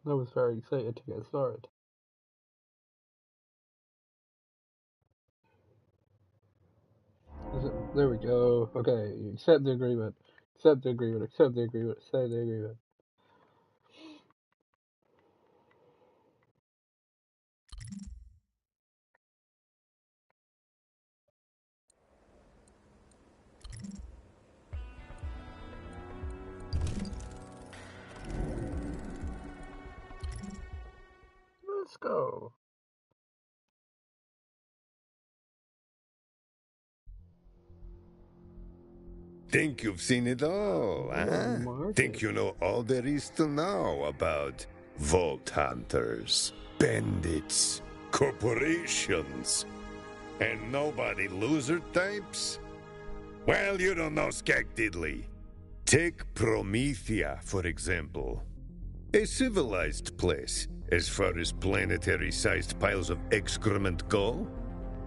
I was very excited to get started. There we go. Okay, accept the agreement. Accept the agreement. Accept the agreement. Accept the agreement. Let's go. Think you've seen it all, huh? Think you know all there is to know about vault hunters, bandits, corporations, and nobody loser types? Well, you don't know Skag Diddley. Take Promethea, for example. A civilized place, as far as planetary-sized piles of excrement go.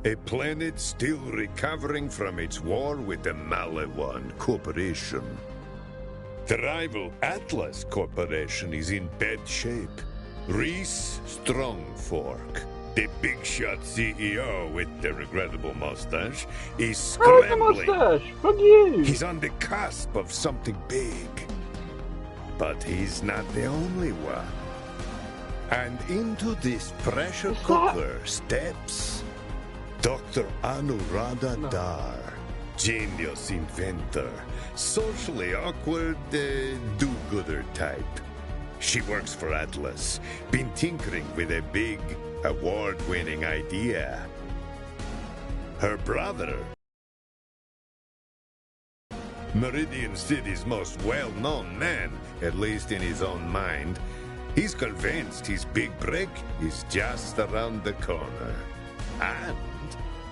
A planet still recovering from its war with the Malawan Corporation. The rival Atlas Corporation is in bad shape. Reese Strongfork, the big shot CEO with the regrettable mustache, is scrambling. Mustache? Fuck you! He's on the cusp of something big. But he's not the only one. And into this pressure cooker steps Dr. Anuradha Dar, genius inventor, socially awkward do-gooder type. She works for Atlas, been tinkering with a big, award-winning idea. Her brother, Meridian City's most well-known man, at least in his own mind, he's convinced his big break is just around the corner. And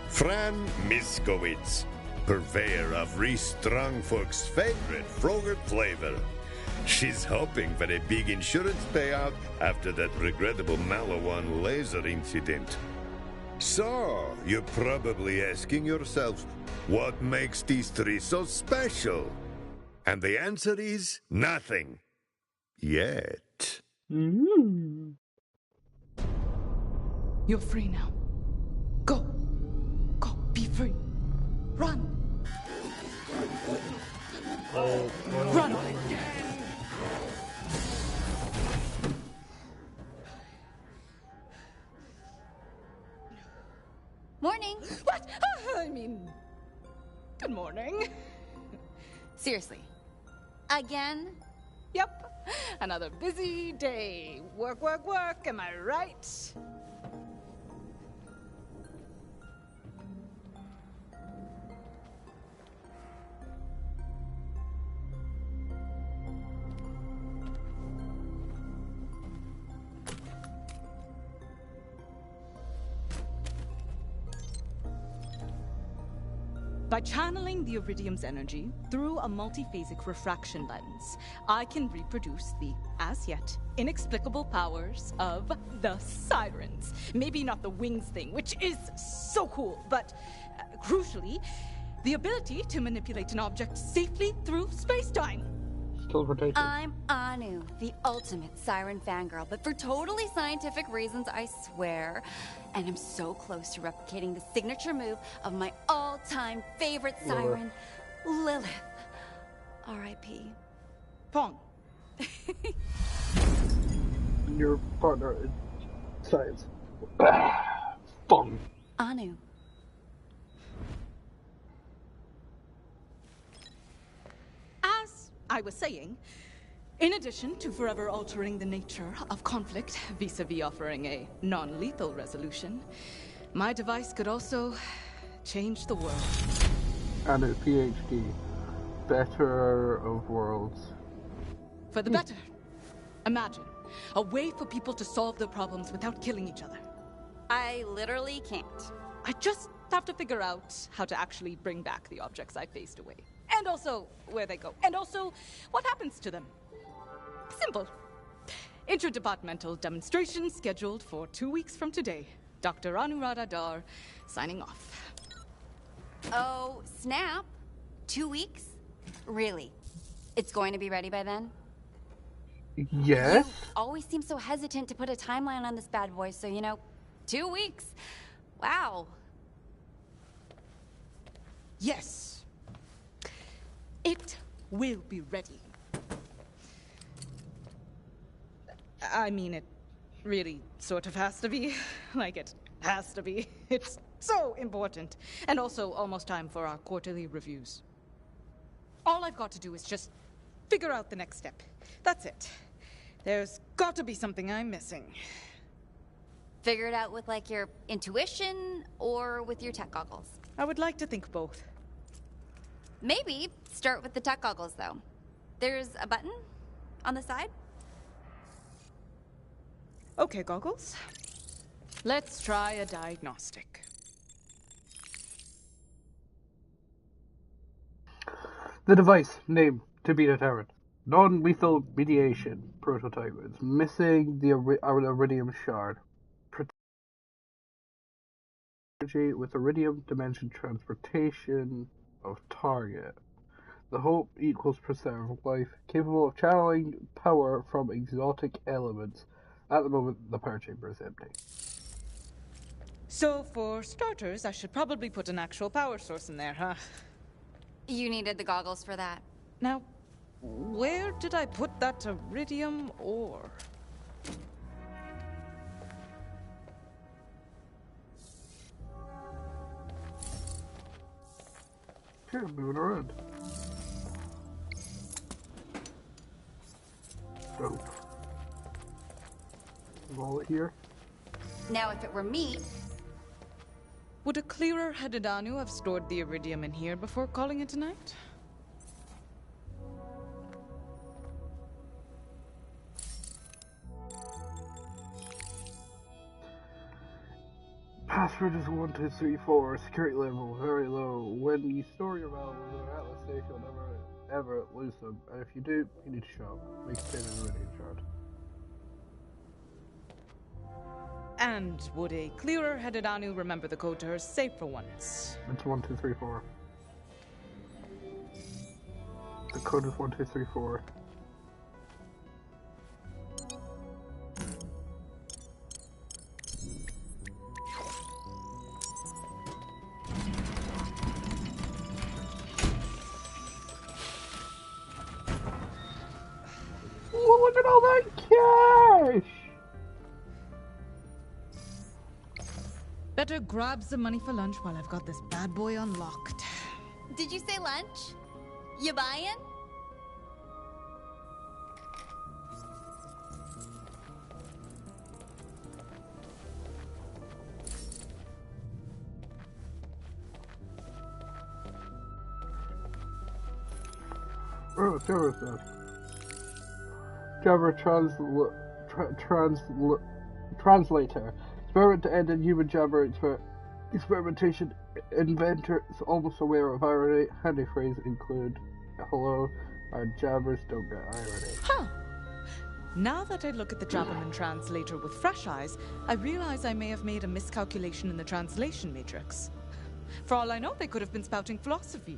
Fran Miskowitz, purveyor of Reese Strongfork's favorite Frogurt flavor. She's hoping for a big insurance payout after that regrettable Malawan laser incident. So, you're probably asking yourself, what makes these three so special? And the answer is nothing. Yet. Mm-hmm. You're free now. Go. Go. Be free. Run. Run. Morning. What? I mean, good morning. Seriously. Again? Yep. Another busy day. Work, work, work. Am I right? By channeling the iridium's energy through a multiphasic refraction lens, I can reproduce the, as yet, inexplicable powers of the sirens. Maybe not the wings thing, which is so cool, but crucially, the ability to manipulate an object safely through space-time. Teleportation. I'm Anu, the ultimate siren fangirl, but for totally scientific reasons, I swear. And I'm so close to replicating the signature move of my all-time favorite siren, Lilith. R.I.P. Pong. Your partner in science. Fun. Anu. As I was saying, in addition to forever altering the nature of conflict vis-a-vis offering a non-lethal resolution, my device could also change the world. And a PhD. Better of worlds. For the better. Imagine a way for people to solve their problems without killing each other. I literally can't. I just have to figure out how to actually bring back the objects I phased away. And also where they go. And also what happens to them. Simple. Interdepartmental demonstration scheduled for 2 weeks from today. Dr. Anuradha Dar, signing off. Oh, snap. 2 weeks? Really? It's going to be ready by then? Yes? You always seem so hesitant to put a timeline on this bad boy, so 2 weeks. Wow. Yes. It will be ready. I mean, it really sort of has to be. Like, it has to be. It's so important. And also almost time for our quarterly reviews. All I've got to do is just figure out the next step. That's it. There's got to be something I'm missing. Figure it out with, like, your intuition or with your tech goggles? I would like to think both. Maybe start with the tech goggles, though. There's a button on the side. Okay, goggles. Let's try a diagnostic. The device, name, to be determined. Non-lethal mediation prototype. It's missing the iridium shard. Energy with iridium dimension transportation of target. The hope equals preserve life, capable of channeling power from exotic elements. At the moment, the power chamber is empty. So, for starters, I should probably put an actual power source in there, huh? You needed the goggles for that. Now, where did I put that iridium ore? Here, moving around. Dope. Wallet here. Now, if it were me... Would a clearer-headed Anu have stored the iridium in here before calling it a night? Password is 1234. Security level very low. When you store your valuables in an Atlas safe, you'll never ever lose them. And if you do, you need to shop. We contain an iridium shard. And would a clearer-headed Anu remember the code to her safe for once? It's 1234. The code is 1234. Oh, look at all that cash! Better grab some money for lunch while I've got this bad boy unlocked. Did you say lunch? You buying? Oh, Jabber stuff. Jabber translator. Experiment to end in human Jabber experimentation. Inventor is almost aware of irony. Handy phrase include hello, our Jabbers don't get irony. Huh. Now that I look at the Jabberman translator with fresh eyes, I realize I may have made a miscalculation in the translation matrix. For all I know, they could have been spouting philosophy.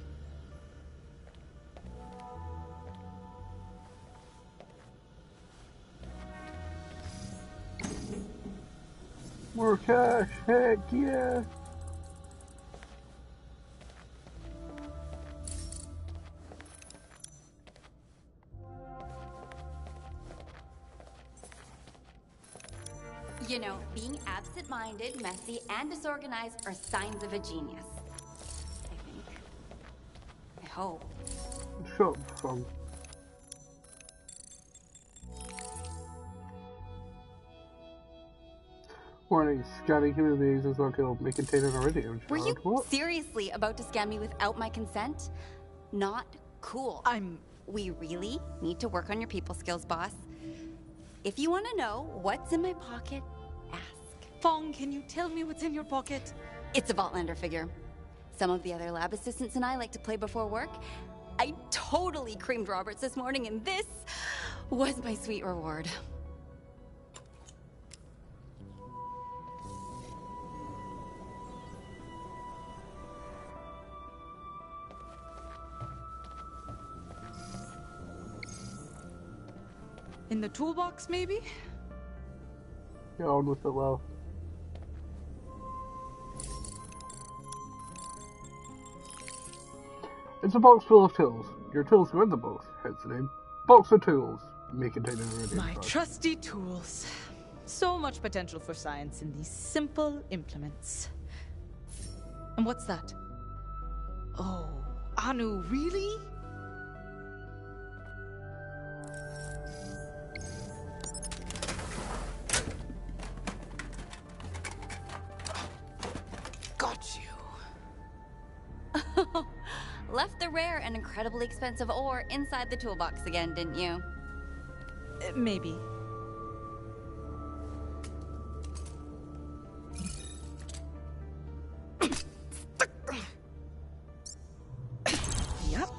More cash, heck yeah! Being absent-minded, messy, and disorganized are signs of a genius. I think. I hope. Shut the phone. Warning, scanning human beings is not going to may contain an iridium shard. Were you What? seriously about to scan me without my consent? Not cool. We really need to work on your people skills, boss. If you want to know what's in my pocket, ask. Fong, can you tell me what's in your pocket? It's a Vaultlander figure. Some of the other lab assistants and I like to play before work. I totally creamed Roberts this morning, and this was my sweet reward. In the toolbox, maybe? Get on with it, well. It's a box full of tools. Your tools go in the box, hence the name. Box of tools. May contain an iridium My box. trusty tools. So much potential for science in these simple implements. And what's that? Oh, Anu, really? Got you. Left the rare and incredibly expensive ore inside the toolbox again, didn't you? Maybe. Yep.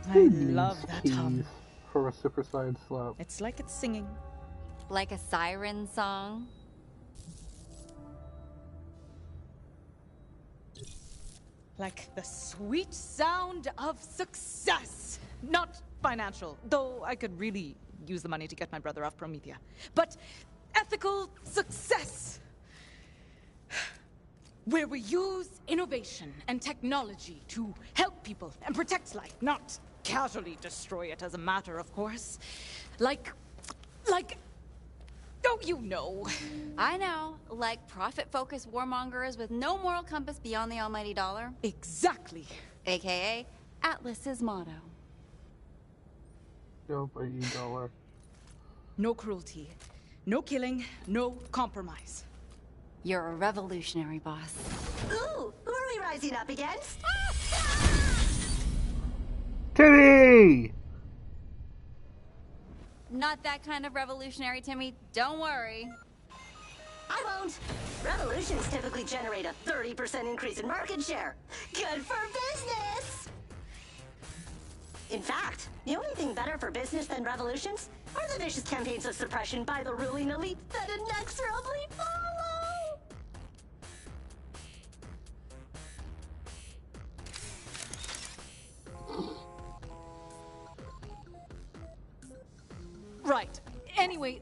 I love that hum. For a super science slap. It's like it's singing. Like a siren song? Like the sweet sound of success. Not financial, though I could really use the money to get my brother off Promethea. But ethical success. Where we use innovation and technology to help people and protect life, not casually destroy it as a matter of course. Like, don't you know? I know, like profit-focused warmongers with no moral compass beyond the almighty dollar. Exactly. AKA Atlas's motto. Yo, by $1. No cruelty, no killing, no compromise. You're a revolutionary, boss. Ooh, who are we rising up against? Timmy! Not that kind of revolutionary, Timmy. Don't worry. I won't. Revolutions typically generate a 30% increase in market share. Good for business! In fact, the only thing better for business than revolutions are the vicious campaigns of suppression by the ruling elite that inexorably follow! Right. Anyway,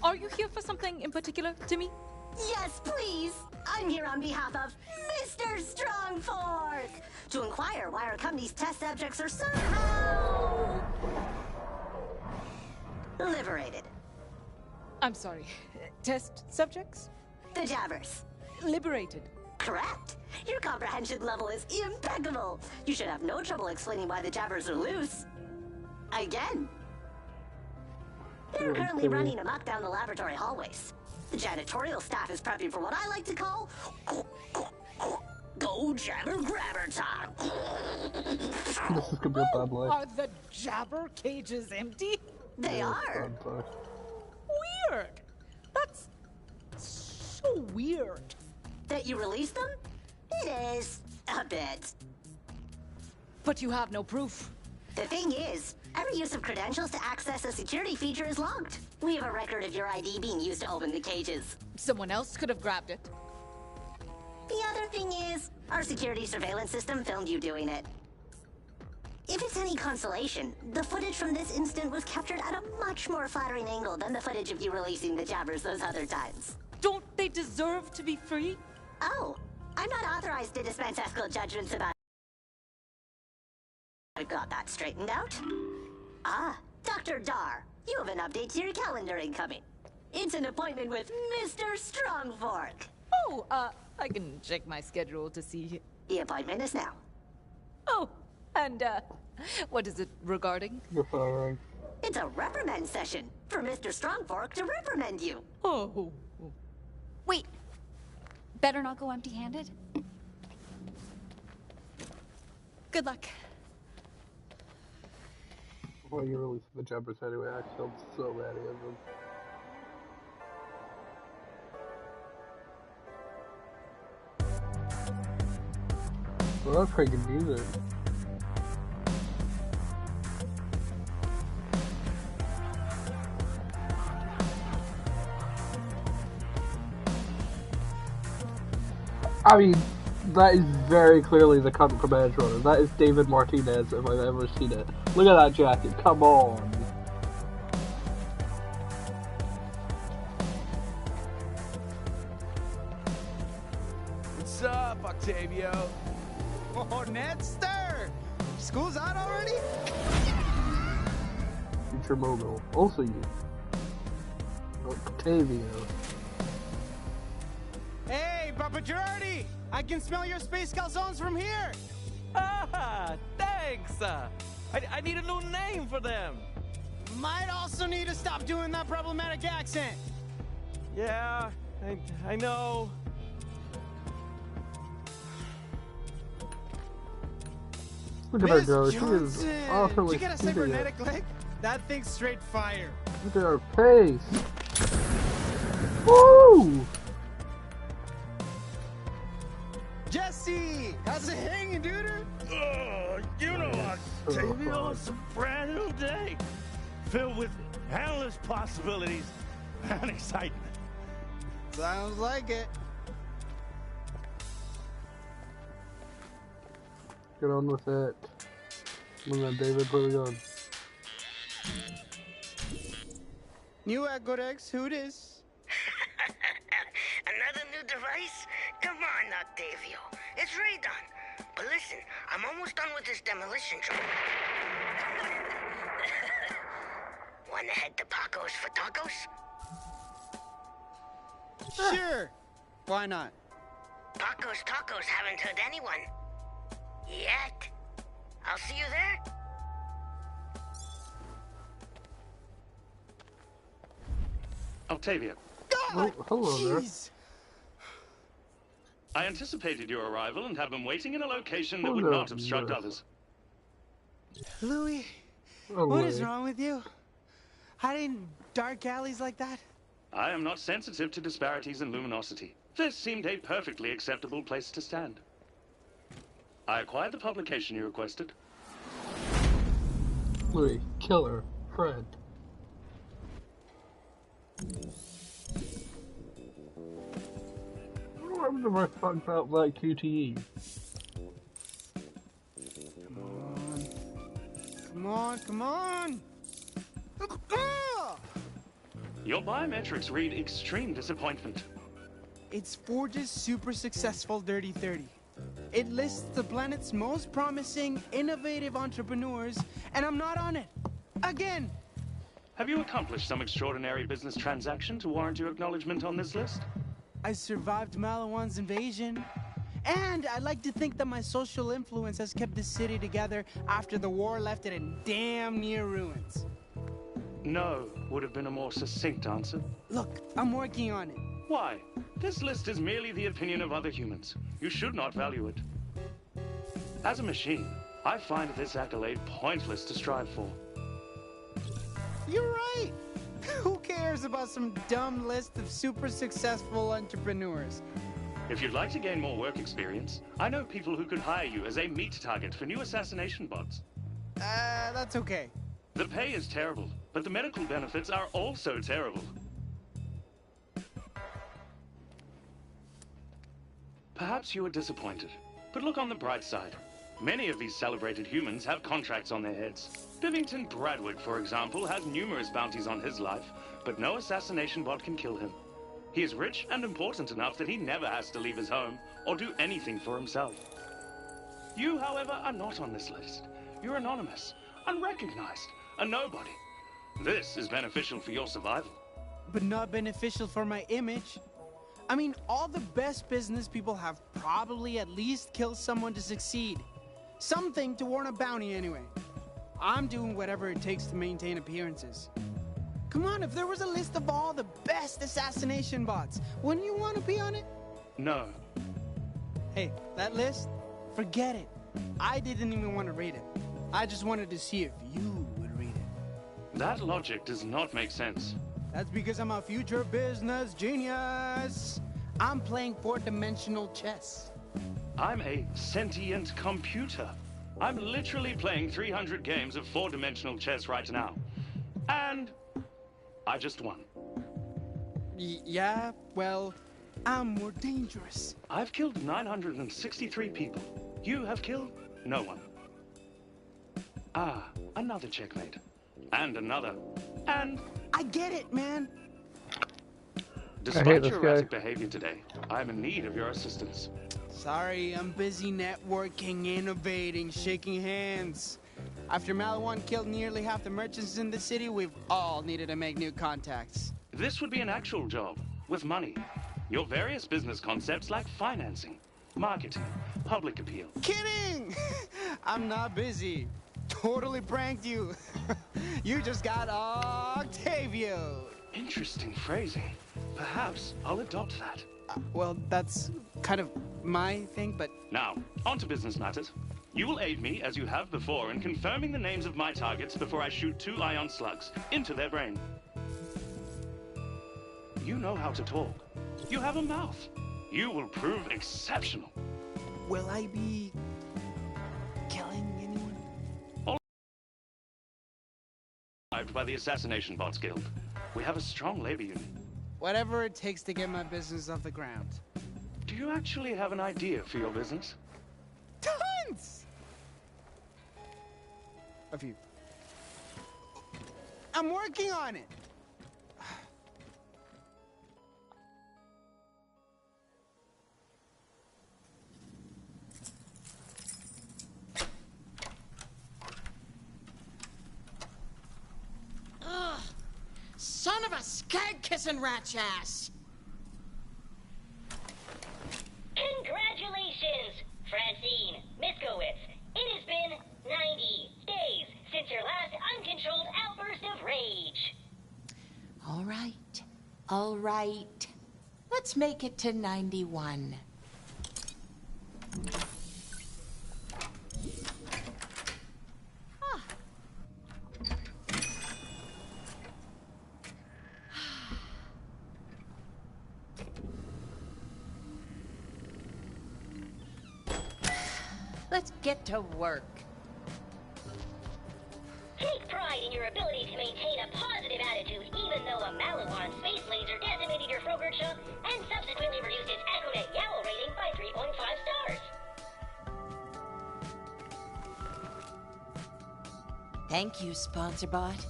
are you here for something in particular, Timmy? Yes, please! I'm here on behalf of Mr. Strongfork to inquire why our company's test subjects are somehow liberated. I'm sorry. Test subjects? The Jabbers. Liberated. Correct. Your comprehension level is impeccable. You should have no trouble explaining why the Jabbers are loose. Again. They're currently running amok down the laboratory hallways. The janitorial staff is prepping for what I like to call go jabber grabber time. This is gonna be a bad life. Are the jabber cages empty? They are. Weird. That's so weird. That you release them? It is a bit. But you have no proof. The thing is, every use of credentials to access a security feature is logged. We have a record of your ID being used to open the cages. Someone else could have grabbed it. The other thing is, our security surveillance system filmed you doing it. If it's any consolation, the footage from this instant was captured at a much more flattering angle than the footage of you releasing the Jabbers those other times. Don't they deserve to be free? Oh, I'm not authorized to dispense ethical judgments about... I've got that straightened out. Ah, Dr. Dar, you have an update to your calendar incoming. It's an appointment with Mr. Strongfork. Oh, I can check my schedule to see. The appointment is now. Oh, and, what is it regarding? You're firing. It's a reprimand session for Mr. Strongfork to reprimand you. Oh. Wait. Better not go empty-handed. Good luck. Well, you released the Jabbers anyway. I killed so many of them. Well, that's pretty good music. I mean, That is very clearly the cunt from Edge Runner. That is David Martinez if I've ever seen it. Look at that jacket, come on. What's up, Octavio? Oh, Nedster! School's out already? Future Mogul. Also you. Octavio. Hey, Papa Girardi! I can smell your space calzones from here! Ah, thanks! I need a new name for them. Might also need to stop doing that problematic accent. Yeah, I know. Look at her Miss go. She is Johnson! awfully Did you get a cybernetic leg? That thing's straight fire. Look at her face. Woo! Jesse! How's it hanging, dude? You know, Octavio, it's a brand new day, filled with endless possibilities and excitement. Sounds like it. Get on with it. Come on, David, where we going? New Ecodex, who this? Another new device? Come on, Octavio. It's Radon. But listen, I'm almost done with this demolition job. Wanna head to Paco's for tacos? Sure. Why not? Paco's Tacos haven't hurt anyone. Yet. I'll see you there. Octavia, Oh, hello there. Jeez. I anticipated your arrival and have been waiting in a location that would Hello, not obstruct Nurse. others. Louis, Oh, what is Louis. wrong with you? Hiding in dark alleys like that? I am not sensitive to disparities in luminosity. This seemed a perfectly acceptable place to stand. I acquired the publication you requested. Louis, killer, Fred. What happened if I fucked up that QTE? Come on, come on! Ah! Your biometrics read extreme disappointment. It's Forge's super successful Dirty 30. It lists the planet's most promising, innovative entrepreneurs, and I'm not on it. Again! Have you accomplished some extraordinary business transaction to warrant your acknowledgement on this list? I survived Malawan's invasion. And I like to think that my social influence has kept the city together after the war left it in damn near ruins. No, would have been a more succinct answer. Look, I'm working on it. Why? This list is merely the opinion of other humans. You should not value it. As a machine, I find this accolade pointless to strive for. You're right. Who cares about some dumb list of super successful entrepreneurs? If you'd like to gain more work experience, I know people who could hire you as a meat target for new assassination bots. That's okay. The pay is terrible, but the medical benefits are also terrible. Perhaps you are disappointed, but look on the bright side. Many of these celebrated humans have contracts on their heads. Bivington Bradwood, for example, has numerous bounties on his life, but no assassination bot can kill him. He is rich and important enough that he never has to leave his home or do anything for himself. You, however, are not on this list. You're anonymous, unrecognized, a nobody. This is beneficial for your survival. But not beneficial for my image. I mean, all the best business people have probably at least killed someone to succeed. Something to warrant a bounty anyway. I'm doing whatever it takes to maintain appearances. Come on, if there was a list of all the best assassination bots, wouldn't you want to be on it? No. Hey, that list? Forget it. I didn't even want to read it. I just wanted to see if you would read it. That logic does not make sense. That's because I'm a future business genius. I'm playing four-dimensional chess. I'm a sentient computer. I'm literally playing 300 games of four-dimensional chess right now. And I just won. Yeah, well, I'm more dangerous. I've killed 963 people. You have killed no one. Ah, another checkmate. And another. And... I get it, man. Despite your erratic behavior today, I'm in need of your assistance. Sorry, I'm busy networking, innovating, shaking hands. After Malawan killed nearly half the merchants in the city, we've all needed to make new contacts. This would be an actual job, with money. Your various business concepts like financing, marketing, public appeal. Kidding! I'm not busy. Totally pranked you. You just got Octavio. Interesting phrasing. Perhaps I'll adopt that. Well, that's kind of my thing, but... Now, on to business matters. You will aid me, as you have before, in confirming the names of my targets before I shoot 2 ion slugs into their brain. You know how to talk. You have a mouth. You will prove exceptional. Will I be... killing anyone? By the Assassination Bots Guild. We have a strong labor union. Whatever it takes to get my business off the ground. Do you actually have an idea for your business? Tons! A few. I'm working on it. Ugh! Son of a skag-kissing rat's ass! Congratulations, Francine Miskowitz. It has been 90 days since your last uncontrolled outburst of rage. All right. Let's make it to 91. Let's get to work. Take pride in your ability to maintain a positive attitude even though a Malawan space laser decimated your Frogurt shop and subsequently reduced its EchoNet Yowl rating by 3.5 stars. Thank you, Sponsor Bot.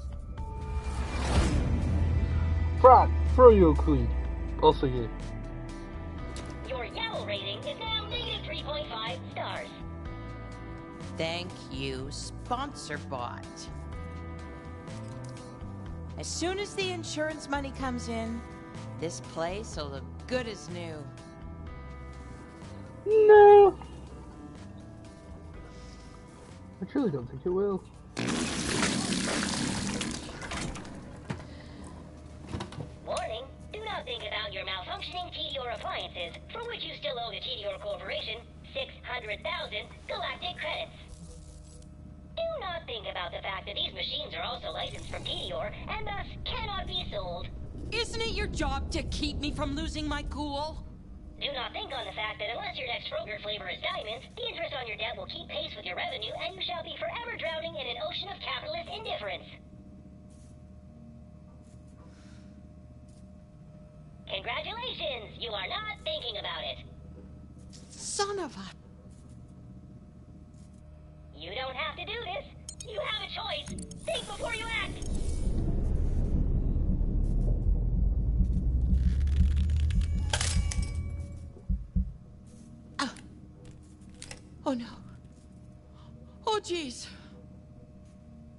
Frat, throw you queen. Also you. Your Yowl rating is now negative 3.5 stars. Thank you, Sponsor Bot. As soon as the insurance money comes in, this place will look good as new. No. I truly don't think it will. Warning, do not think about your malfunctioning TDR appliances, for which you still owe the TDR Corporation 600,000 galactic credits. Do not think about the fact that these machines are also licensed from TDR and thus cannot be sold. Isn't it your job to keep me from losing my cool? Do not think on the fact that unless your next Frogurt flavor is diamonds, the interest on your debt will keep pace with your revenue and you shall be forever drowning in an ocean of capitalist indifference. Congratulations! You are not thinking about it. Son of a... You don't have to do this. You have a choice. Think before you act. Oh no. Oh jeez.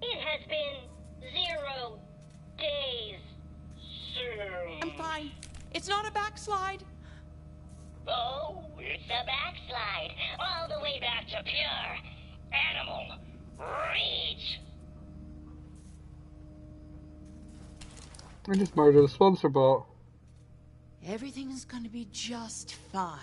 It has been 0 days soon. I'm fine. It's not a backslide. Oh, it's a backslide. All the way back to pure animal rage. I just murdered a sponsor bot. Everything is gonna be just fine.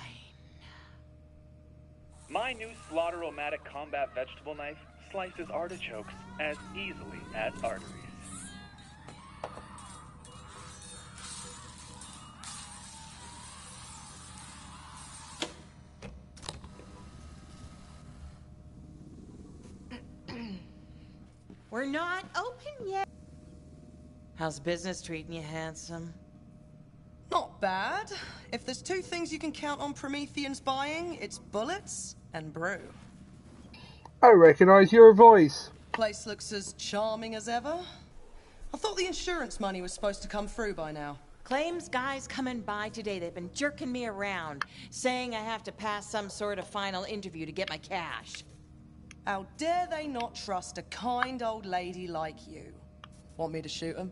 My new Slaughter-O-Matic combat vegetable knife slices artichokes as easily as arteries. We're not open yet. How's business treating you, handsome? Not bad. If there's two things you can count on Prometheans buying, it's bullets and brew. I recognize your voice. Place looks as charming as ever. I thought the insurance money was supposed to come through by now. Claims guy's coming by today. They've been jerking me around, saying I have to pass some sort of final interview to get my cash. How dare they not trust a kind old lady like you? Want me to shoot him?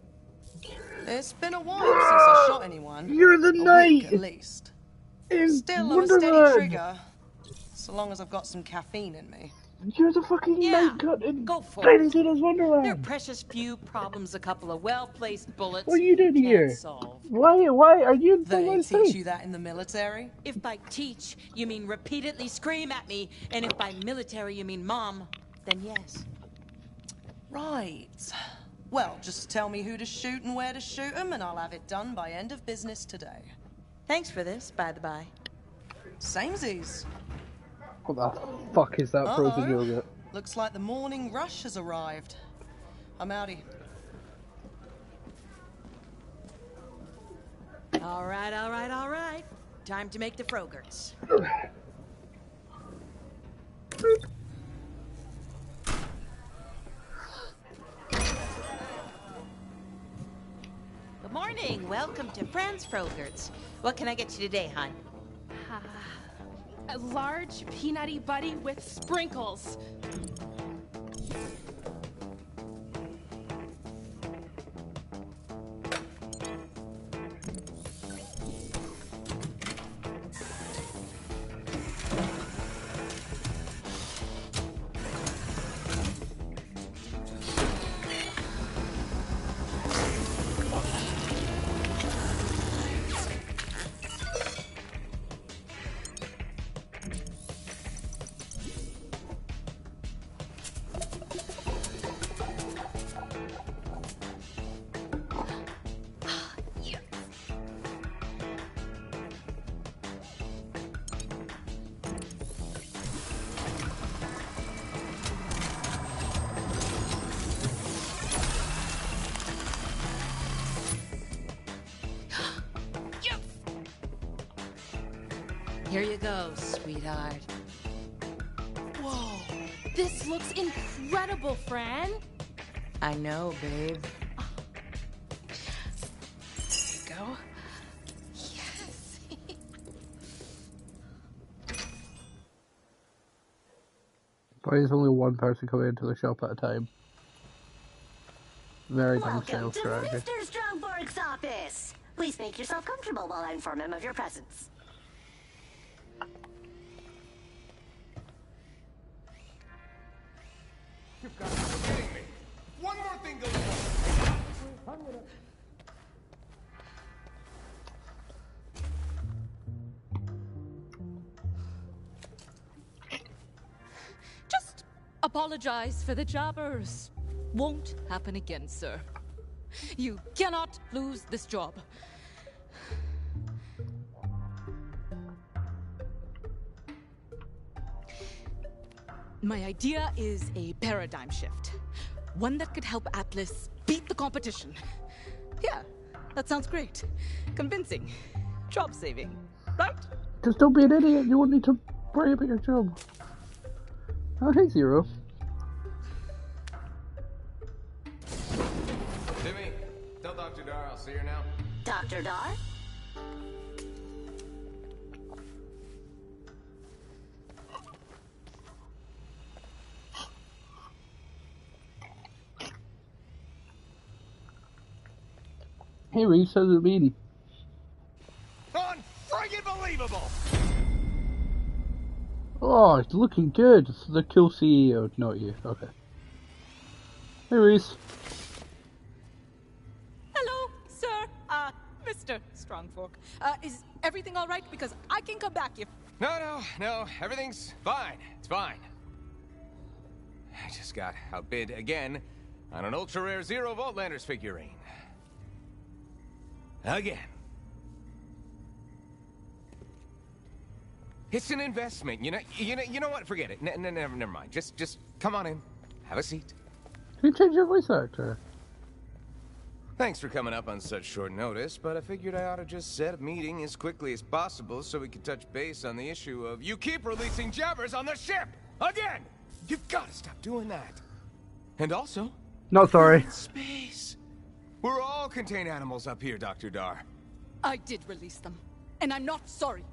It's been a while since I shot anyone. You're the knight! At least. In Still, I'm a steady trigger. So long as I've got some caffeine in me. You're the fucking knight cut in go for Tiny it. Tina's Wonderland. They're precious few problems, a couple of well-placed bullets. What are you doing here? Solve. Why are you They teach you that in the military? If by teach you mean repeatedly scream at me, and if by military you mean mom, then yes. Right. Well, just tell me who to shoot and where to shoot them, and I'll have it done by end of business today. Thanks for this, by the by. Samesies. What the fuck is that frozen yogurt? Looks like the morning rush has arrived. I'm outie. All right. Time to make the Frogurts. Good morning. Welcome to Franz Frogurts. What can I get you today, hon? A large peanutty buddy with sprinkles. Here you go, sweetheart. Whoa, this looks incredible, Fran. I know, babe. There you go. Yes. Why is only one person coming into the shop at a time? Very dumb sales strategy. Welcome to Mr. Strongborg's office. Please make yourself comfortable while I inform him of your presence. You've got to be kidding me. One more thing goes wrong. Just apologize for the jabbers. Won't happen again, sir. You cannot lose this job. My idea is a paradigm shift. One that could help Atlas beat the competition. Yeah, that sounds great. Convincing. Job saving. Right? Just don't be an idiot. You won't need to worry about your job. Oh, hey, Zero. Timmy, tell Dr. Dar I'll see her now. Dr. Dar? Hey, Reese, how's it been? Unfriggin' believable! Oh, it's looking good. It's the cool CEO, not you. Okay. Hey, Reese. Hello, sir. Mr. Strongfork. Is everything all right? Because I can come back if... No. Everything's fine. It's fine. I just got outbid again on an ultra-rare Zero Voltlanders figurine. Again. It's an investment, you know what? Forget it. Never mind. Just come on in. Have a seat. Can you change your voice actor? Thanks for coming up on such short notice, but I figured I ought to just set a meeting as quickly as possible so we could touch base on the issue of you keep releasing jabbers on the ship! Again! You've got to stop doing that. And also... Not sorry. Space. We're all contained animals up here, Dr. Dar. I did release them, and I'm not sorry.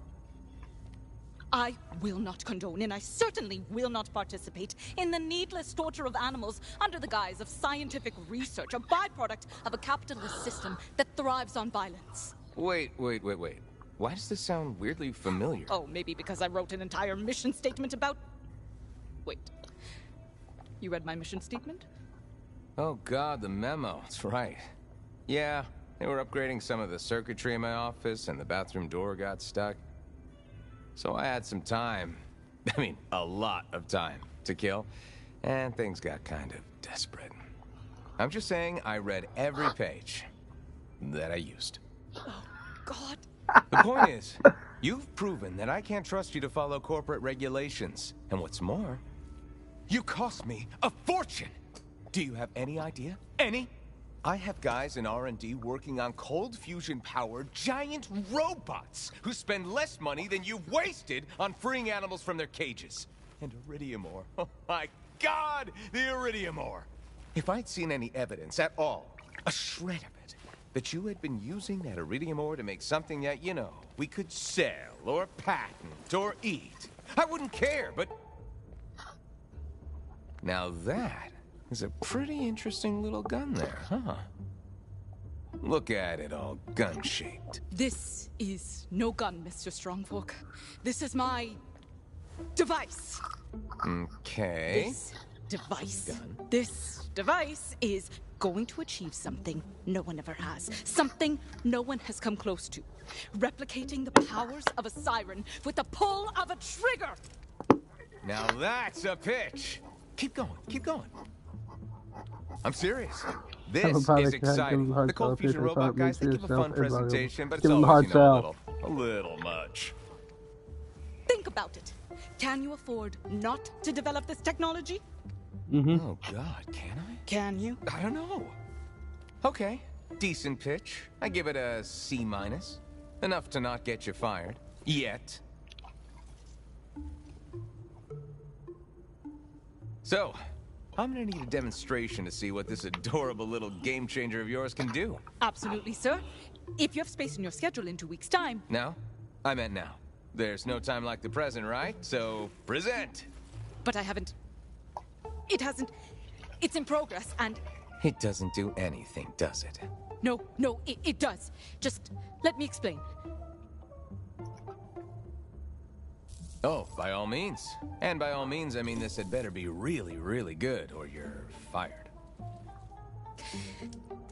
I will not condone, and I certainly will not participate in the needless torture of animals under the guise of scientific research, a byproduct of a capitalist system that thrives on violence. Wait. Why does this sound weirdly familiar? Oh, maybe because I wrote an entire mission statement about... Wait. You read my mission statement? Oh god, the memo. That's right. Yeah, they were upgrading some of the circuitry in my office, and the bathroom door got stuck. So I had some time, I mean, a lot of time to kill, and things got kind of desperate. I'm just saying I read every page that I used. Oh, God. The point is, you've proven that I can't trust you to follow corporate regulations. And what's more, you cost me a fortune! Do you have any idea? Any? I have guys in R&D working on cold fusion-powered giant robots who spend less money than you've wasted on freeing animals from their cages. And iridium ore. Oh my god, the iridium ore! If I'd seen any evidence at all, a shred of it, that you had been using that iridium ore to make something that, you know, we could sell or patent or eat, I wouldn't care, but... Now that is a pretty interesting little gun there, huh? Look at it, all gun-shaped. This is no gun, Mr. Strongfolk. This is my... device. Okay. This device is going to achieve something no one ever has. Something no one has come close to. Replicating the powers of a siren with the pull of a trigger! Now that's a pitch! Keep going, keep going. I'm serious. This is exciting. The cold fusion robot guys, they give a fun presentation, but it's always, you know, a little much. Think about it. Can you afford not to develop this technology? Oh god, can I? Can you? I don't know. Okay, decent pitch. I give it a C-. Enough to not get you fired. Yet. So, I'm gonna need a demonstration to see what this adorable little game changer of yours can do. Absolutely, sir. If you have space in your schedule in 2 weeks' time. Now? I meant now. There's no time like the present, right? So, present! But I haven't... It hasn't... It's in progress, and... It doesn't do anything, does it? No, it does. Just let me explain. Oh, by all means. And by all means, I mean this had better be really, really good, or you're fired.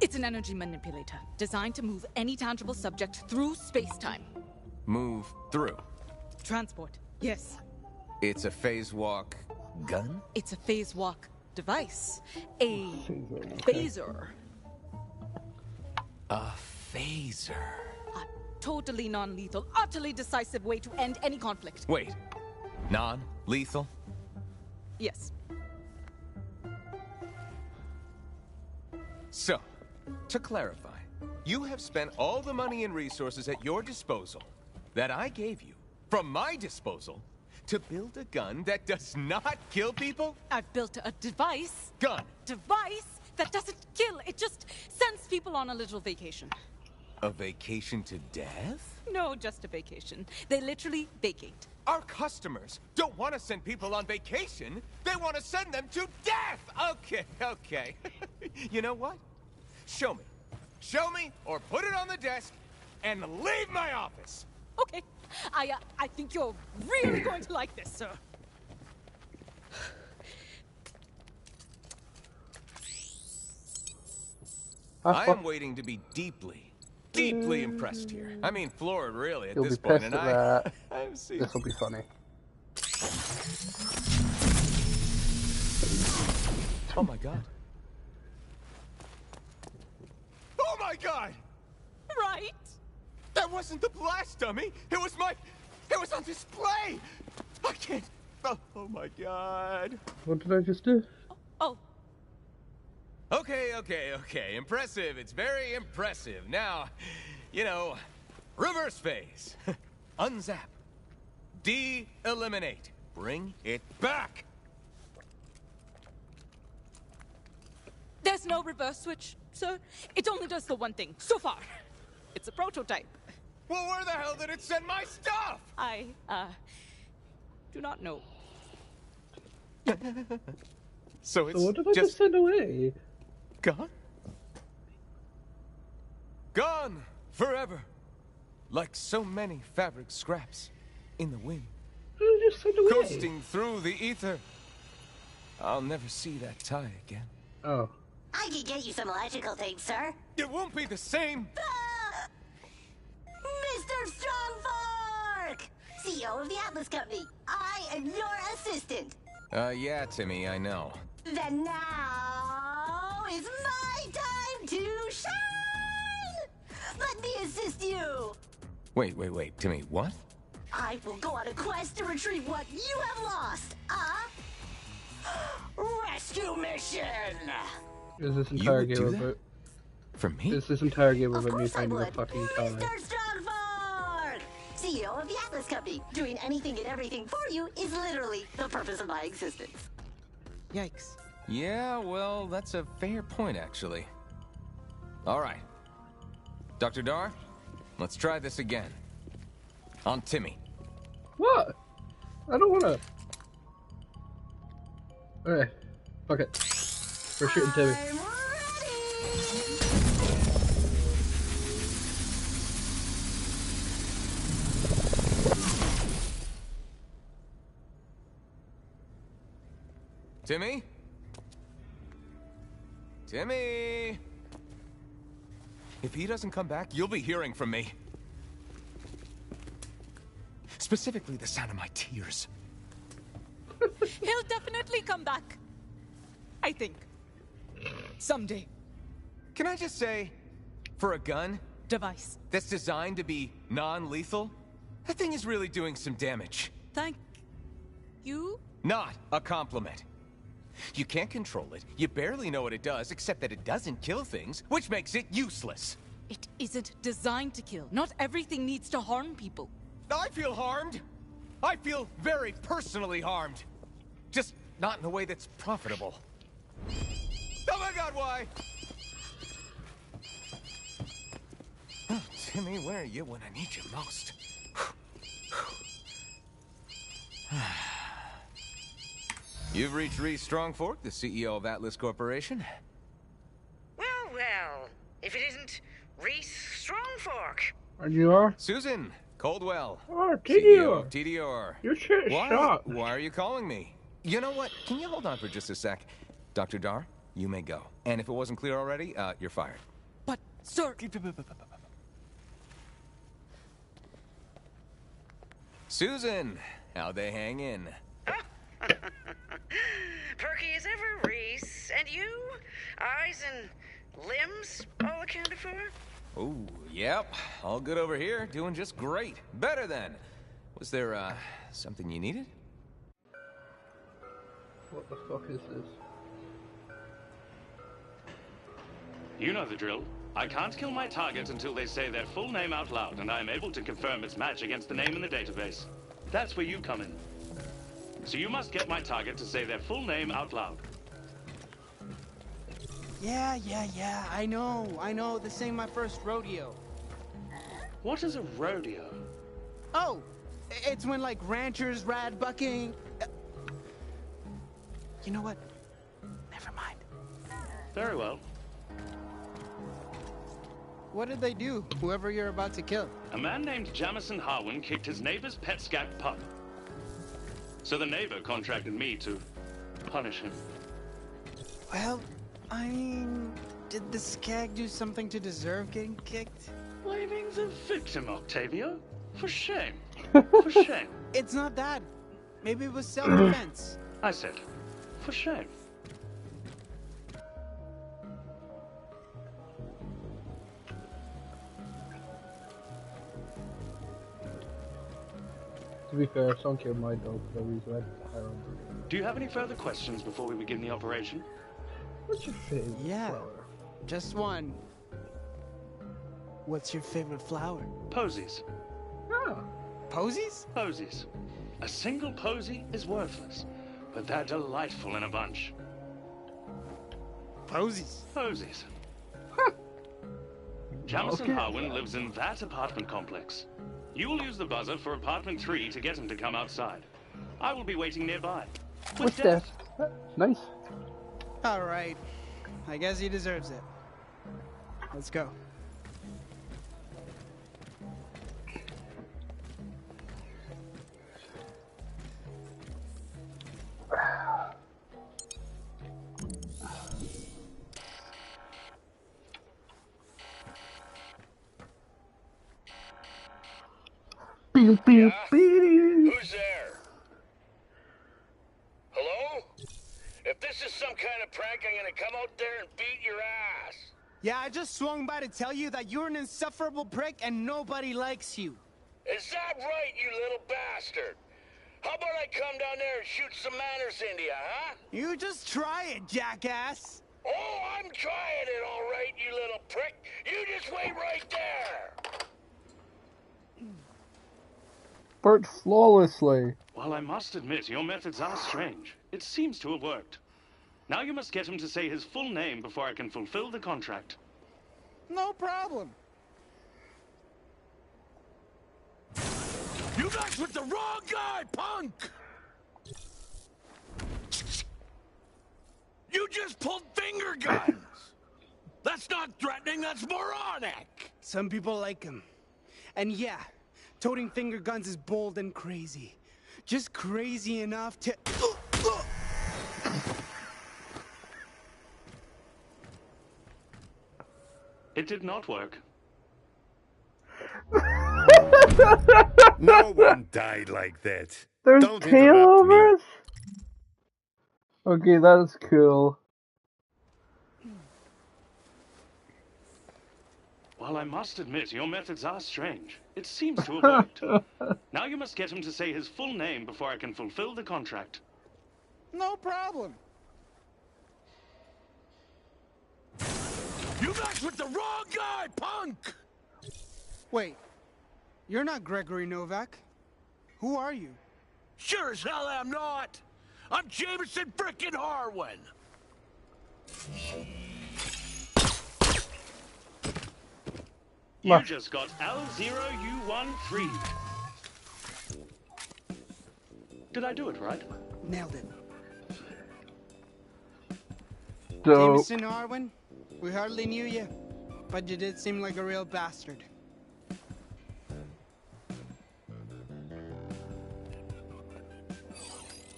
It's an energy manipulator, designed to move any tangible subject through space-time. Move through? Transport, yes. It's a phase walk gun? It's a phase walk device. A phaser. A phaser. Totally non-lethal, utterly decisive way to end any conflict. Wait, non-lethal? Yes. So, to clarify, you have spent all the money and resources at your disposal that I gave you, from my disposal, to build a gun that does not kill people? I've built a device. Gun. Device that doesn't kill. It just sends people on a little vacation. A vacation to death? No, just a vacation. They literally vacate. Our customers don't want to send people on vacation. They want to send them to death! Okay. You know what? Show me. Show me, or put it on the desk, and leave my office! Okay. I think you're really going to like this, sir. I am waiting to be deeply impressed here. I mean, floored, really, at this point, and I'm seeing... This will be funny. Oh my god. Oh my god! Right? That wasn't the blast dummy! It was on display! I can't... Oh my god. What did I just do? Oh. Okay. Impressive. It's very impressive. Now, you know, reverse phase. Unzap. De-eliminate. Bring it back. There's no reverse switch, sir. It only does the one thing, so far. It's a prototype. Well, where the hell did it send my stuff? I, do not know. So it's So what did I just send away? Gone? Gone forever. Like so many fabric scraps in the wind. What did I just send away? Coasting through the ether. I'll never see that tie again. Oh. I can get you some electrical tape, sir. It won't be the same. Mr. Strongfork! CEO of the Atlas Company. I am your assistant. Yeah, Timmy, I know. Then now is my time to shine! Let me assist you! Wait, Timmy, what? I will go on a quest to retrieve what you have lost. Rescue mission! Is this entire would game do about... For me? Is this entire game Of about me course I finding a would. fucking tie? Mr. Strongfork! CEO of the Atlas Company. Doing anything and everything for you is literally the purpose of my existence. Yikes. Yeah, well, that's a fair point, actually. All right. Dr. Dar, let's try this again. On Timmy. What? I don't wanna... Okay. Fuck it. We're shooting Timmy. I'm ready! Timmy? Timmy! If he doesn't come back, you'll be hearing from me. Specifically, the sound of my tears. He'll definitely come back. I think. Someday. Can I just say, for a gun Device. that's designed to be non-lethal, that thing is really doing some damage. Thank you. Not a compliment. You can't control it. You barely know what it does, except that it doesn't kill things, which makes it useless. It isn't designed to kill. Not everything needs to harm people. I feel harmed. I feel very personally harmed. Just not in a way that's profitable. Oh my God, why? Oh, Timmy, where are you when I need you most? You've reached Reese Strongfork, the CEO of Atlas Corporation. Well, if it isn't Reese Strongfork. And you are? Susan Coldwell. Oh, CEO of TDR. TDR. Your shit is shot. Why are you calling me? You know what? Can you hold on for just a sec? Dr. Dar, you may go. And if it wasn't clear already, you're fired. But, sir... Susan, how'd they hang in? Perky as ever, Reese. And you? Eyes and limbs all accounted for? Oh, yep. All good over here. Doing just great. Better than. Was there, something you needed? What the fuck is this? You know the drill. I can't kill my target until they say their full name out loud, and I am able to confirm its match against the name in the database. That's where you come in. So you must get my target to say their full name out loud. Yeah. I know. This ain't my first rodeo. What is a rodeo? Oh, it's when, like, ranchers rad bucking. You know what? Never mind. Very well. What did they do, whoever you're about to kill? A man named Jamison Harwin kicked his neighbor's pet skag pup. So the neighbor contracted me to punish him. Well, I mean, did the skag do something to deserve getting kicked? Blaming the victim, Octavio? For shame. For shame. It's not that. Maybe it was self-defense. I said, for shame. To be fair, someone killed my dog for the reason I had to hire him. Do you have any further questions before we begin the operation? What's your favorite flower? Just one. What's your favorite flower? Posies. Oh. Posies? Posies. A single posy is worthless, but they're delightful in a bunch. Posies? Posies. Jamison Harwin lives in that apartment complex. You will use the buzzer for apartment 3 to get him to come outside. I will be waiting nearby. What's that? Nice. Alright. I guess he deserves it. Let's go. Who's there? Hello? If this is some kind of prank, I'm gonna come out there and beat your ass. Yeah, I just swung by to tell you that you're an insufferable prick and nobody likes you. Is that right, you little bastard? How about I come down there and shoot some manners into you, huh? You just try it, jackass. Oh, I'm trying it, all right, you little prick. You just wait right there. Worked flawlessly. While I must admit your methods are strange, it seems to have worked. Now you must get him to say his full name before I can fulfill the contract. No problem. You messed with the wrong guy, punk! You just pulled finger guns! That's not threatening, that's moronic! Some people like him. And yeah, toting finger guns is bold and crazy. Just crazy enough to... It did not work. No one died like that. There's Don't tailovers? Okay, that is cool. While I must admit your methods are strange, it seems to have worked. Now you must get him to say his full name before I can fulfill the contract. No problem. You messed with the wrong guy, punk! Wait, you're not Gregory Novak. Who are you? Sure as hell I'm not! I'm Jameson frickin' Harwin! You just got L0U13. Did I do it right? Nailed it. Dope. Jameson Harwin, we hardly knew you, but you did seem like a real bastard.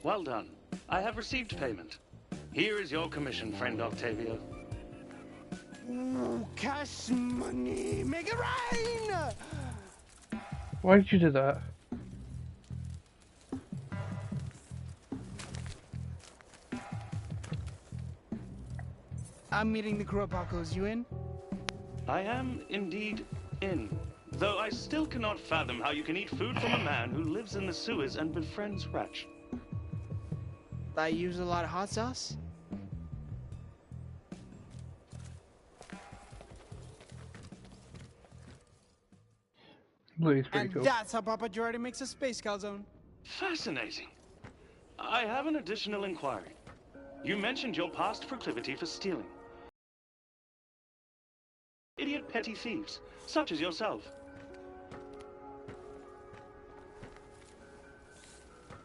Well done. I have received payment. Here is your commission, friend Octavio. Ooh, cash money, make it rain! Why did you do that? I'm meeting the Kurapakos. You in? I am indeed in. Though I still cannot fathom how you can eat food from a man who lives in the sewers and befriends Ratch. I use a lot of hot sauce. Louis, pretty And cool. that's how Papa Girardi makes a space calzone. Fascinating. I have an additional inquiry. You mentioned your past proclivity for stealing. Idiot petty thieves, such as yourself.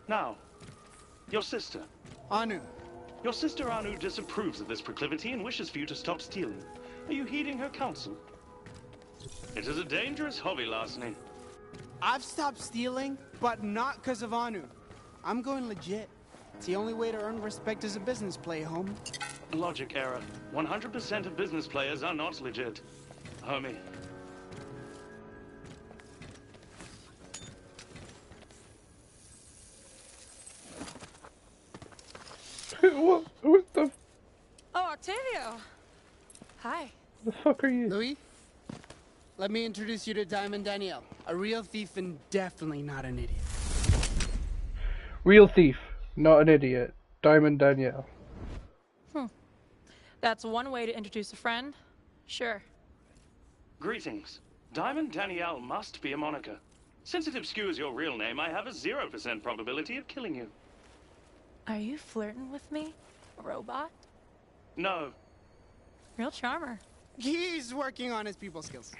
Now, your sister. Anu. Your sister Anu disapproves of this proclivity and wishes for you to stop stealing. Are you heeding her counsel? It is a dangerous hobby, Larceny. I've stopped stealing, but not because of Anu. I'm going legit. It's the only way to earn respect as a business play, home. Logic error. 100% of business players are not legit. Homie. What the Oh, Octavio. Hi. fuck are you? Louis, let me introduce you to Diamond Danielle. A real thief and definitely not an idiot. Real thief, not an idiot. Diamond Danielle. That's one way to introduce a friend. Sure. Greetings. Diamond Danielle must be a moniker. Since it obscures your real name, I have a 0% probability of killing you. Are you flirting with me, robot? No. Real charmer. He's working on his people skills.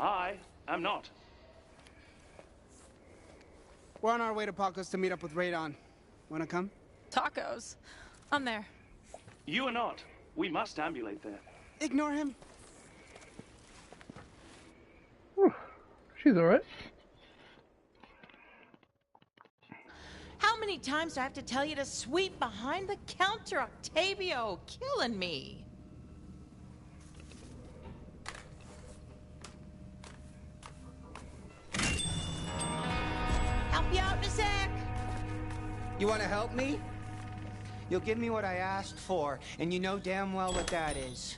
I am not. We're on our way to Pacos to meet up with Radon. Wanna come? Tacos. I'm there. You are not. We must ambulate there. Ignore him. She's alright. How many times do I have to tell you to sweep behind the counter, Octavio? Killing me. Help you out in a sec. You want to help me? You'll give me what I asked for, and you know damn well what that is.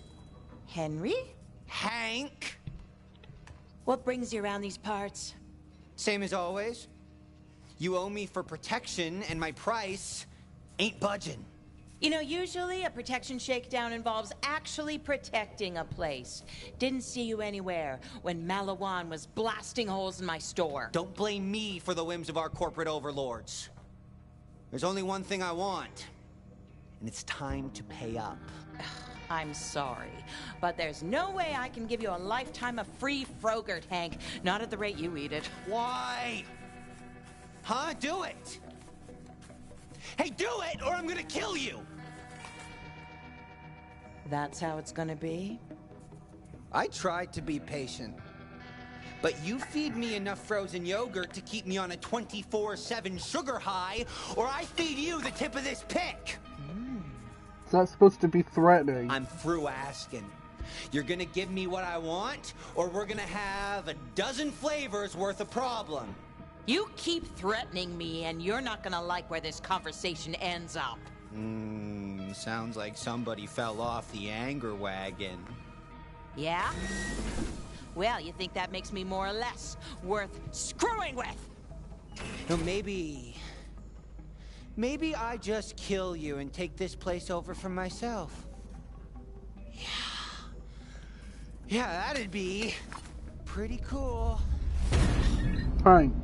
Henry? Hank? What brings you around these parts? Same as always. You owe me for protection, and my price ain't budging. You know, usually a protection shakedown involves actually protecting a place. Didn't see you anywhere when Malawan was blasting holes in my store. Don't blame me for the whims of our corporate overlords. There's only one thing I want, and it's time to pay up. I'm sorry, but there's no way I can give you a lifetime of free Frogurt, Hank. Not at the rate you eat it. Why? Huh? Do it! Hey, do it, or I'm gonna kill you! That's how it's gonna be? I tried to be patient. But you feed me enough frozen yogurt to keep me on a 24/7 sugar high, or I feed you the tip of this pick! Is that supposed to be threatening? I'm through asking. You're gonna give me what I want, or we're gonna have a dozen flavors worth of problem. You keep threatening me, and you're not gonna like where this conversation ends up. Sounds like somebody fell off the anger wagon. Yeah? Well, you think that makes me more or less worth screwing with? No, maybe I just kill you and take this place over for myself. Yeah, that'd be pretty cool. Fine.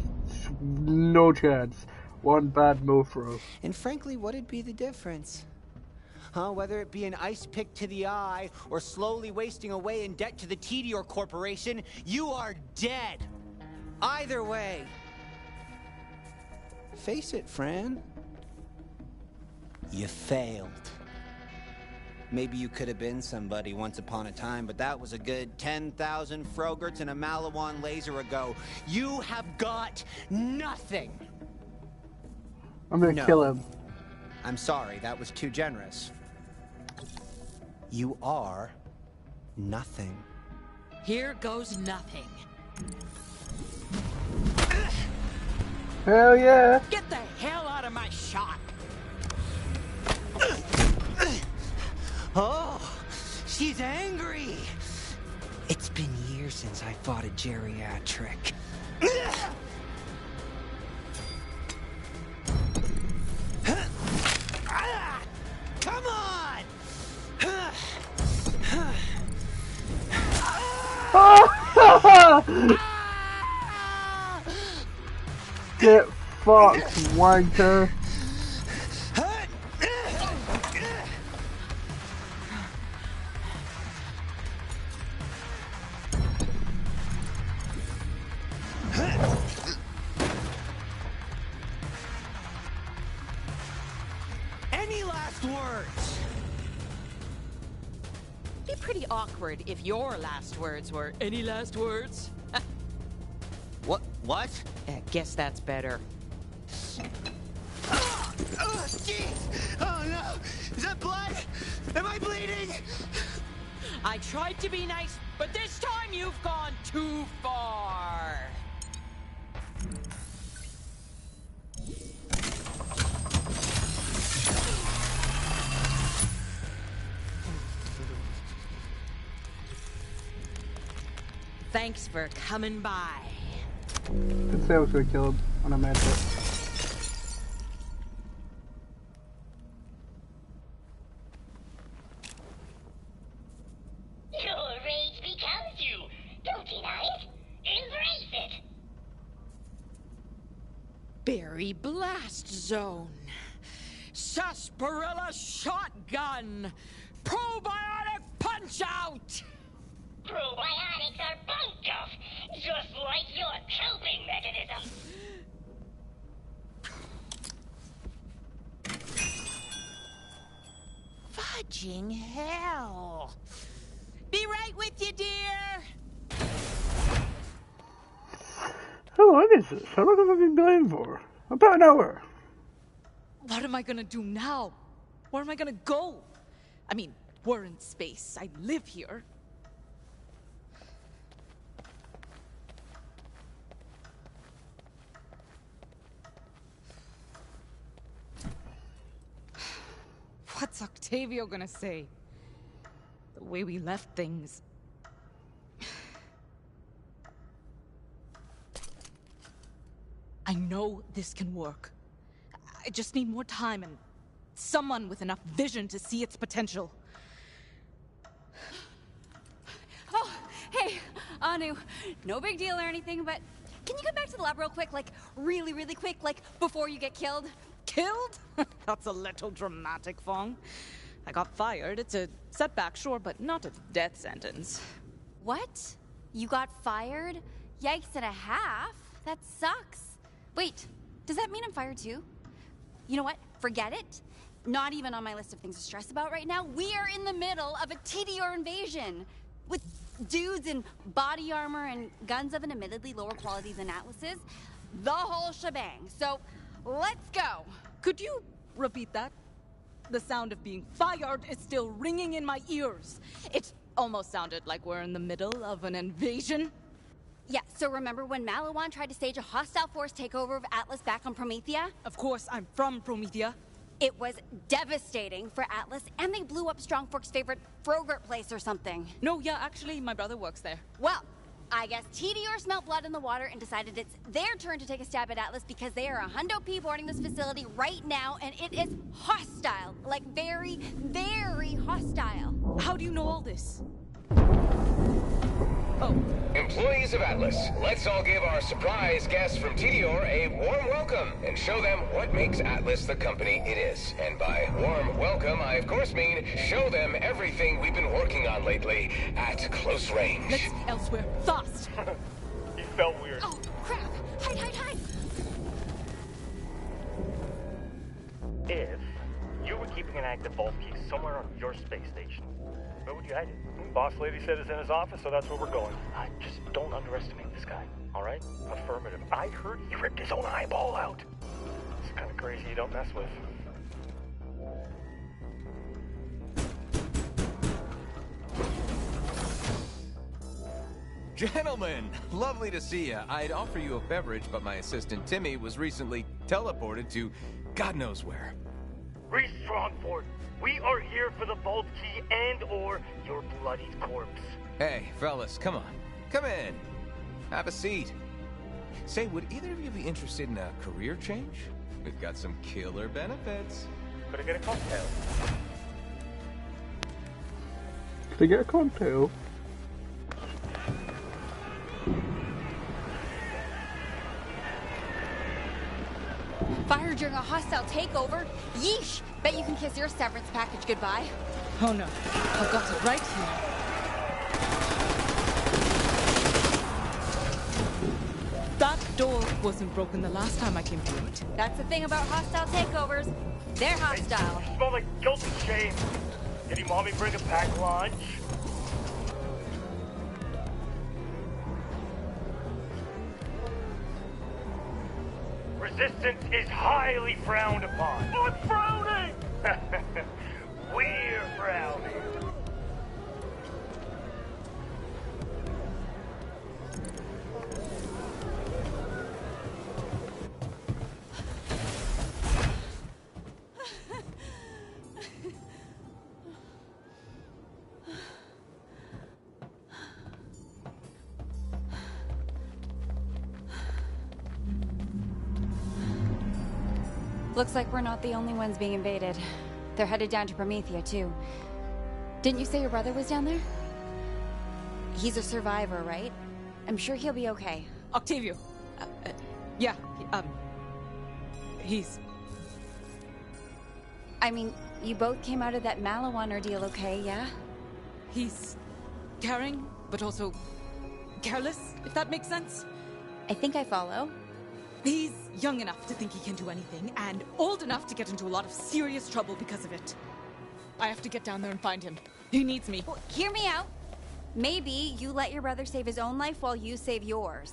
No chance. One bad move for us. And frankly, what'd be the difference? Huh? Whether it be an ice pick to the eye or slowly wasting away in debt to the Tedior Corporation, you are dead. Either way. Face it, Fran. You failed. Maybe you could have been somebody once upon a time, but that was a good 10,000 Frogurts and a Malawan laser ago. You have got nothing. I'm gonna kill him. I'm sorry, that was too generous. You are nothing. Here goes nothing. Hell yeah! Get the hell out of my shot! Oh, she's angry. It's been years since I fought a geriatric. Come on! Get fucked, wanker. Any last words? Be pretty awkward if your last words were, any last words? What? Guess that's better. Oh, jeez! Oh, no! Is that blood? Am I bleeding? I tried to be nice, but this time you've gone too far. Thanks for coming by. Didn't say I was gonna kill him when I meant it. Fiery blast zone. Sarsaparilla shotgun. Probiotic punch out. Probiotics are bunk stuff, just like your coping mechanism. Fudging hell. Be right with you, dear. How long is this? How long have I been playing for? About an hour. What am I gonna do now? Where am I gonna go? I mean, we're in space. I live here. What's Octavio gonna say? The way we left things. I know this can work. I just need more time and someone with enough vision to see its potential. Oh, hey, Anu. No big deal or anything, but can you come back to the lab real quick? Like, really, really quick? Like, before you get killed? Killed? That's a little dramatic, Fong. I got fired. It's a setback, sure, but not a death sentence. What? You got fired? Yikes and a half? That sucks. Wait, does that mean I'm fired too? You know what? Forget it. Not even on my list of things to stress about right now. We are in the middle of a TDR invasion with dudes in body armor and guns of an admittedly lower quality than Atlas's. The whole shebang. So, let's go. Could you repeat that? The sound of being fired is still ringing in my ears. It almost sounded like we're in the middle of an invasion. Yeah, so remember when Malawan tried to stage a hostile force takeover of Atlas back on Promethea? Of course, I'm from Promethea. It was devastating for Atlas, and they blew up Strongfork's favorite Frogurt place or something. No, yeah, actually, my brother works there. Well, I guess TDR smelled blood in the water and decided it's their turn to take a stab at Atlas because they are a hundo P boarding this facility right now, and it is hostile. Like, very, very hostile. How do you know all this? Employees of Atlas, let's all give our surprise guests from TDR a warm welcome and show them what makes Atlas the company it is. And by warm welcome, I of course mean show them everything we've been working on lately at close range. Let's be elsewhere, fast! He felt weird. Oh, crap! Hide, hide, hide! If you were keeping an active vault key somewhere on your space station, where would you hide it? Boss lady said it's in his office, so that's where we're going. Just don't underestimate this guy, all right? Affirmative. I heard he ripped his own eyeball out. It's kind of crazy you don't mess with. Gentlemen, lovely to see you. I'd offer you a beverage, but my assistant Timmy was recently teleported to God knows where. Reese Strongford, we are here for the vault key and or your bloodied corpse. Hey, fellas, come on. Come in. Have a seat. Say, would either of you be interested in a career change? We've got some killer benefits. Could I get a cocktail? Could I get a cocktail? Fired during a hostile takeover? Yeesh! Bet you can kiss your severance package goodbye. Oh no, I've got it right here. That door wasn't broken the last time I came through it. That's the thing about hostile takeovers. They're hostile. Hey, you smell like guilt and shame. Did your mommy bring a packed lunch? Resistance is highly frowned upon. I'm frowning! We're frowning. Looks like we're not the only ones being invaded. They're headed down to Promethea, too. Didn't you say your brother was down there? He's a survivor, right? I'm sure he'll be okay. Octavio. Yeah, I mean, you both came out of that Malawan ordeal okay, yeah? He's caring, but also careless, if that makes sense. I think I follow. He's young enough to think he can do anything, and old enough to get into a lot of serious trouble because of it. I have to get down there and find him. He needs me. Well, hear me out. Maybe you let your brother save his own life while you save yours.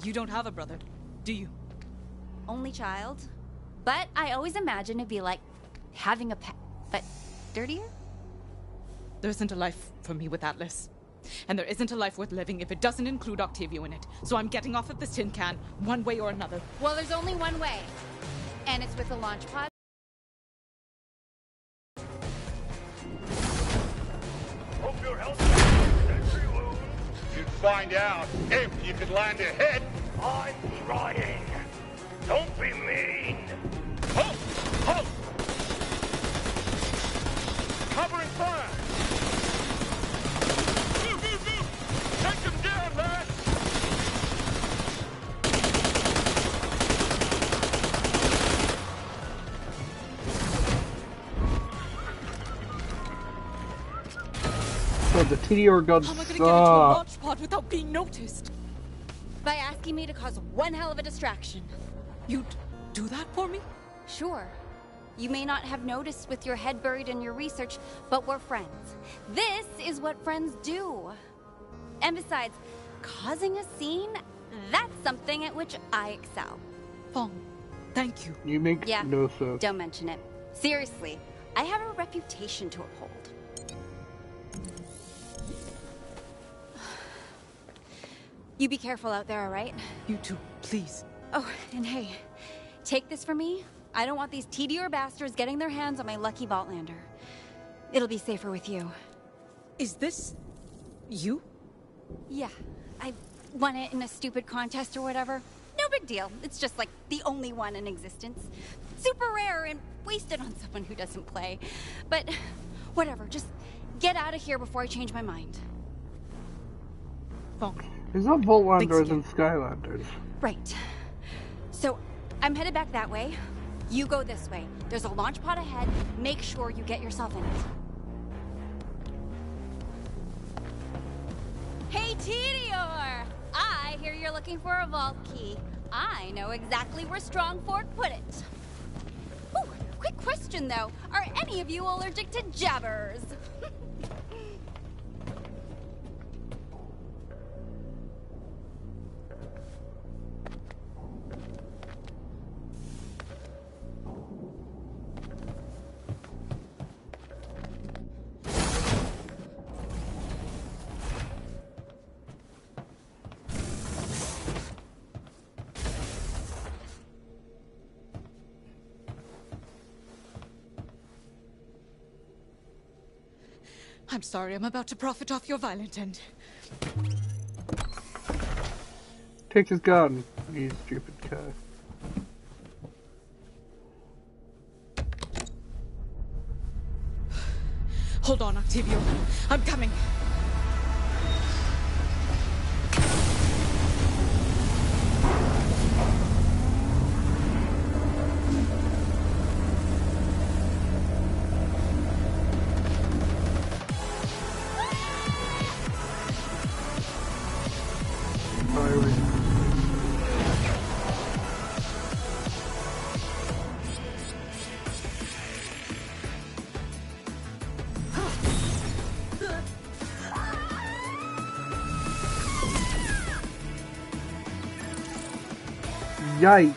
You don't have a brother, do you? Only child. But I always imagine it'd be like having a pet, but dirtier? There isn't a life for me with Atlas. And there isn't a life worth living if it doesn't include Octavio in it. So I'm getting off of this tin can, one way or another. Well, there's only one way. And it's with a launch pod. Hope your health sentry wound. You'd find out if you could land a hit. I'm trying. Don't be mean. Halt! Halt! Covering fire! Move, move, move! Take them down, lad! So the TDR gun How am I gonna get into a launch pod without being noticed? By asking me to cause one hell of a distraction. You'd do that for me? Sure. You may not have noticed with your head buried in your research, but we're friends. This is what friends do. And besides, causing a scene, that's something at which I excel. Fong, thank you. You make no sense. Don't mention it. Seriously, I have a reputation to uphold. You be careful out there, all right? You too, please. Oh, and hey, take this from me. I don't want these TDR bastards getting their hands on my lucky Vaultlander. It'll be safer with you. Is this you? Yeah, I won it in a stupid contest or whatever. No big deal. It's just like the only one in existence. Super rare and wasted on someone who doesn't play. But whatever, just get out of here before I change my mind. Fong. There's no Vaultlanders and Skylanders. Right. So, I'm headed back that way. You go this way. There's a launch pod ahead. Make sure you get yourself in it. Hey, Tedior! I hear you're looking for a vault key. I know exactly where Strongford put it. Ooh, quick question though. Are any of you allergic to jabbers? I'm sorry, I'm about to profit off your violent end. Take his gun, you stupid guy. Hold on, Octavio. I'm coming. Yikes.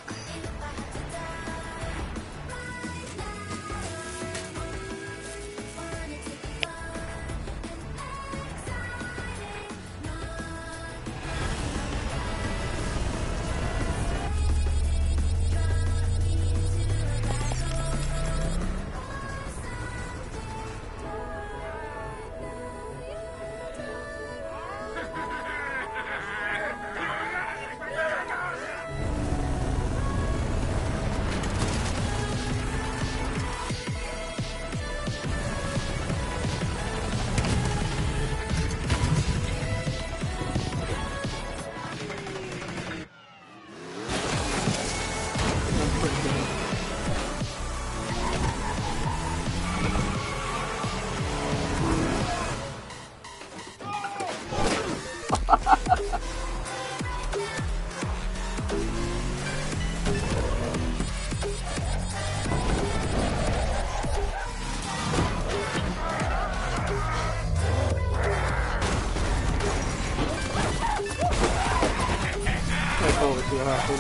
gonna happen.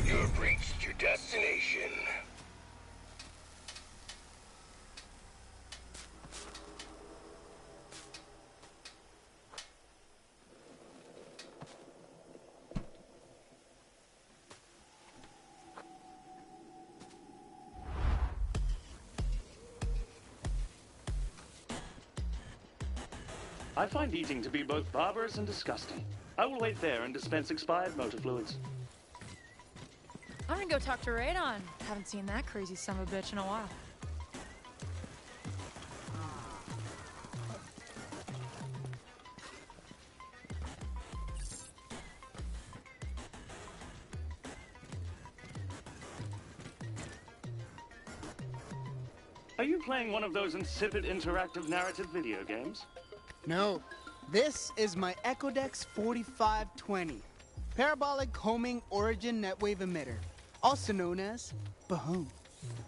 You have reached your destination. I find eating to be both barbarous and disgusting. I will wait there and dispense expired motor fluids. I'm gonna go talk to Radon. Haven't seen that crazy son of a bitch in a while. Are you playing one of those insipid interactive narrative video games? No, this is my Ecodex 4520, parabolic homing origin netwave emitter, also known as Pahone.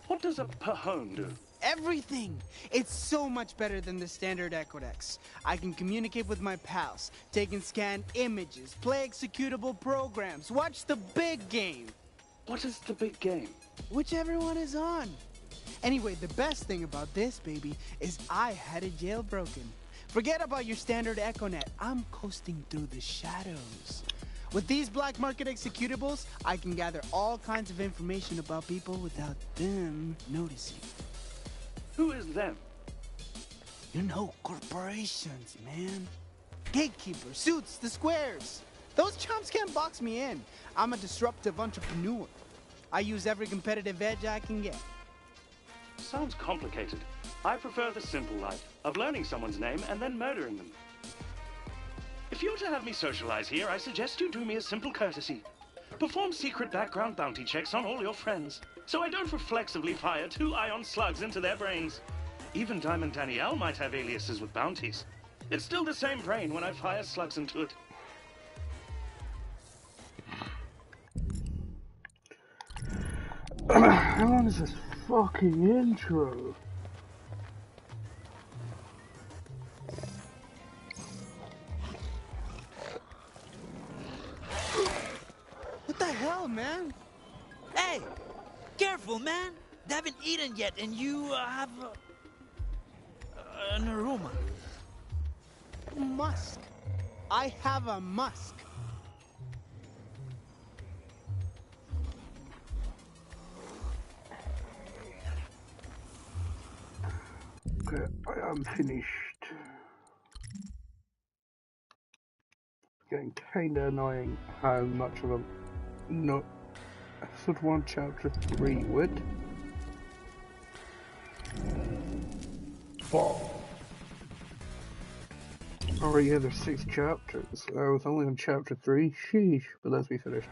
What does a Pahone do? Everything! It's so much better than the standard Ecodex. I can communicate with my pals, take and scan images, play executable programs, watch the big game. What is the big game? Whichever one is on. Anyway, the best thing about this, baby, is I had it jailbroken. Forget about your standard EchoNet. I'm coasting through the shadows. With these black market executables, I can gather all kinds of information about people without them noticing. Who is them? You know, corporations, man. Gatekeepers, suits, the squares. Those chumps can't box me in. I'm a disruptive entrepreneur. I use every competitive edge I can get. Sounds complicated. I prefer the simple life of learning someone's name and then murdering them. If you're to have me socialize here, I suggest you do me a simple courtesy. Perform secret background bounty checks on all your friends, so I don't reflexively fire 2 ion slugs into their brains. Even Diamond Danielle might have aliases with bounties. It's still the same brain when I fire slugs into it. How long is this fucking intro? What the hell, man? Hey! Careful, man! They haven't eaten yet, and you have an aroma. Musk. I have a musk. Okay, I am finished. Getting kinda annoying how much of a no episode 1 chapter 3 would. Oh yeah, there's 6 chapters. I was only on chapter 3. Sheesh, but let's be finished.